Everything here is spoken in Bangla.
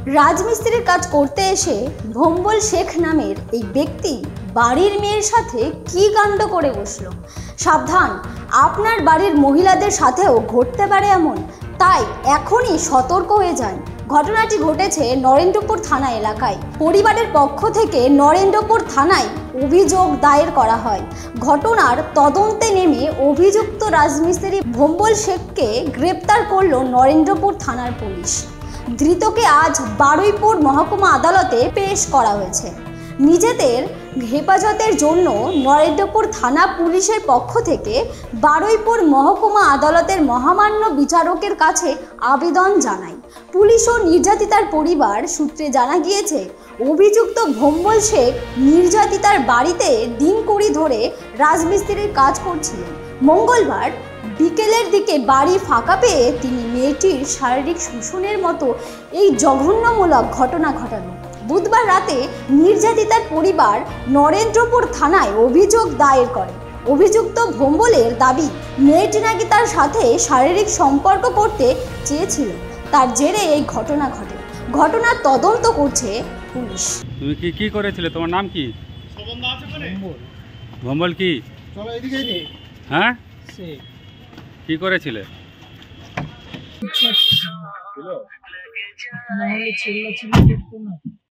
রাজমিস্ত্রির কাজ করতে এসে ভম্বল শেখ নামের এই ব্যক্তি বাড়ির মেয়ের সাথে কি কাণ্ড করে বসলো। সাবধান, আপনার বাড়ির মহিলাদের সাথেও ঘটতে পারে এমন, তাই এখনই সতর্ক হয়ে যান। ঘটনাটি ঘটেছে নরেন্দ্রপুর থানা এলাকায়। পরিবারের পক্ষ থেকে নরেন্দ্রপুর থানায় অভিযোগ দায়ের করা হয়। ঘটনার তদন্তে নেমে অভিযুক্ত রাজমিস্ত্রি ভম্বল শেখকে গ্রেপ্তার করল নরেন্দ্রপুর থানার পুলিশ। ধৃতকে আজ বারুইপুর মহকুমা আদালতে পেশ করা হয়েছে। নিজেদের হেফাজতের জন্য নরেন্দ্রপুর থানা পুলিশের পক্ষ থেকে বারুইপুর মহকুমা আদালতের মহামান্য বিচারকের কাছে আবেদন জানায় পুলিশ ও নির্যাতিতার পরিবার সূত্রে জানা গিয়েছে, অভিযুক্ত ভম্বল শেখ নির্যাতিতার বাড়িতে দিনকড়ি ধরে রাজমিস্ত্রির কাজ করছিলেন। মঙ্গলবার বিকেলের দিকে বাড়ি ফাঁকা পেয়ে তিনি মেয়েটির শারীরিক শোষণের মতো এই জঘন্যমূলক ঘটনা ঘটানো। বুধবার রাতে নির্যাতিতার পরিবার নরেন্দ্রপুর থানায় অভিযোগ দায়ের করে। অভিযুক্ত ভম্বলের দাবি, মেয়েটি নাকি তার সাথে শারীরিক সম্পর্ক করতে চেয়েছিল। তার জেরে এই ঘটনা ঘটে। ঘটনার তদন্ত করছে পুলিশ। তুমি কি করেছিলে? তোমার নাম কি? ভম্বল কি? হ্যাঁ, কি করেছিলে? ছিল